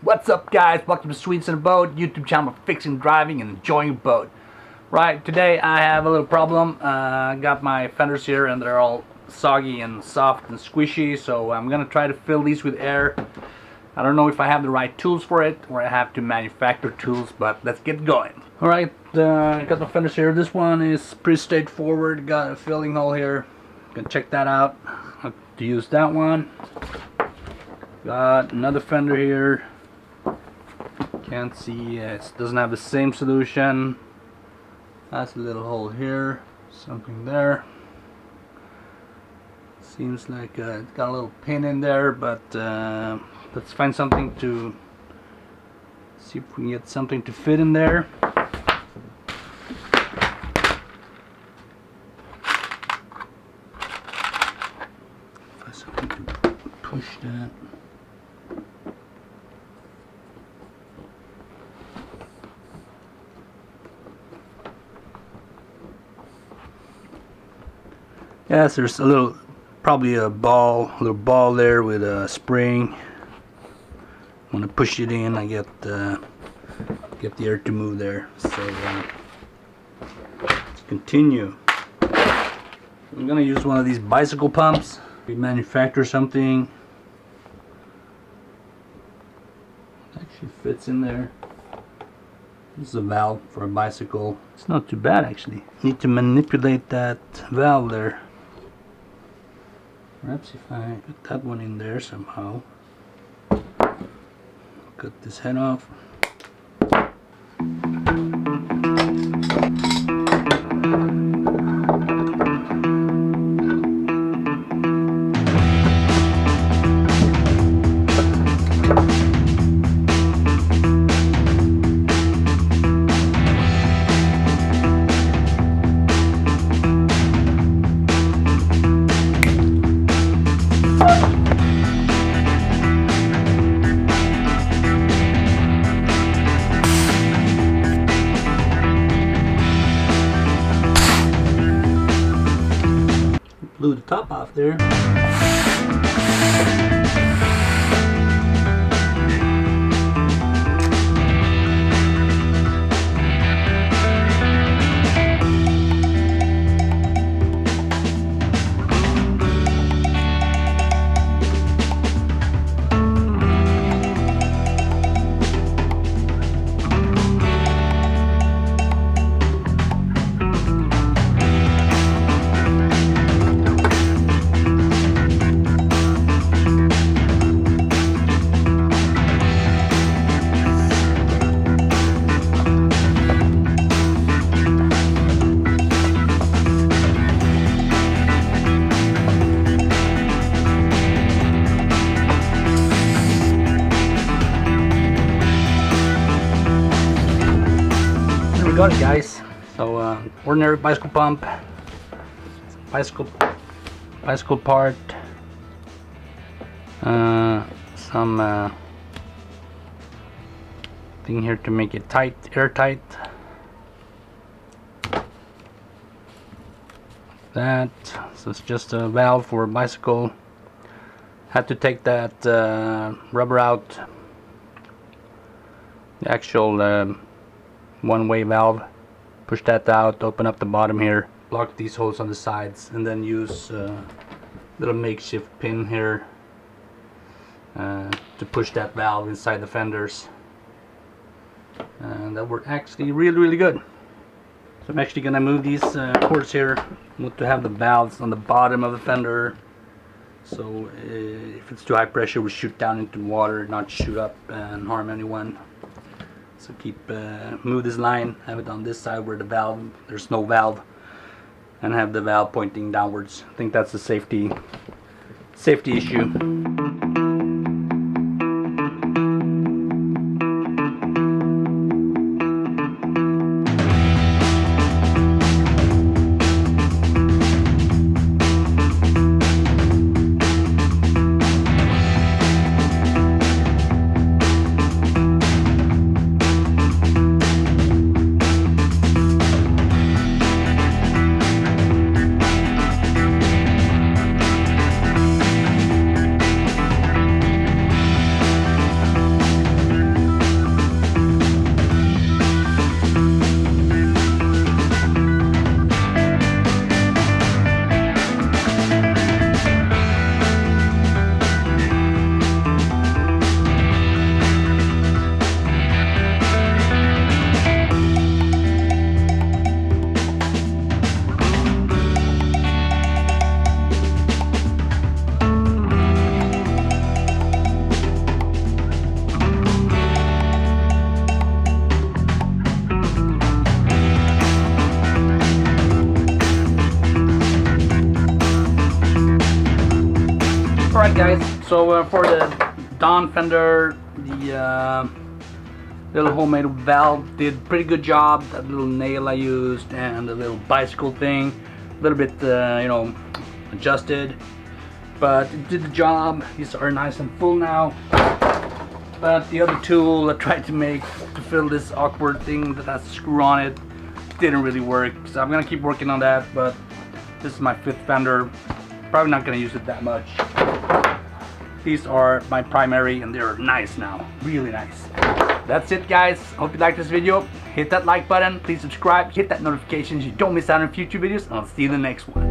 What's up, guys? Welcome to Sweets in a Boat, YouTube channel for fixing, driving, and enjoying a boat. Right, today I have a little problem. I got my fenders here and they're all soggy and soft and squishy, so I'm gonna try to fill these with air. I don't know if I have the right tools for it or I have to manufacture tools, but let's get going. Alright, got my fenders here. This one is pretty straightforward. Got a filling hole here. Gonna check that out. I'll have to use that one. Got another fender here. Can't see, it doesn't have the same solution. That's a little hole here, something there. Seems like it's got a little pin in there, but let's find something to see if we can get something to fit in there. Find something to push that. Yes, there's a little, probably a little ball there with a spring. When I push it in, I get the air to move there. So let's continue. I'm gonna use one of these bicycle pumps. We manufacture something. It actually fits in there. This is a valve for a bicycle. It's not too bad actually. Need to manipulate that valve there. Perhaps if I put that one in there somehow. Cut this head off. Blew the top off there. Got it, guys. So ordinary bicycle pump, bicycle part, some thing here to make it tight, airtight. That, so it's just a valve for a bicycle. Had to take that rubber out, the actual one-way valve, push that out, open up the bottom here, block these holes on the sides, and then use a little makeshift pin here to push that valve inside the fenders, and that worked actually really good. So I'm actually gonna move these cords here. I want to have the valves on the bottom of the fender, so if it's too high pressure, we'll shoot down into the water, not shoot up and harm anyone. So move this line, have it on this side where there's no valve, and have the valve pointing downwards. I think that's a safety issue. guys. So for the Dawn fender, the little homemade valve did pretty good job. That little nail I used and the little bicycle thing, a little bit you know, adjusted, but it did the job. These are nice and full now. But the other tool I tried to make to fill this awkward thing that has a screw on it didn't really work, so I'm gonna keep working on that. But this is my 5th fender, probably not gonna use it that much. These are my primary and they're nice now, really nice. That's it guys, hope you liked this video. Hit that like button, please subscribe, hit that notification so you don't miss out on future videos, and I'll see you in the next one.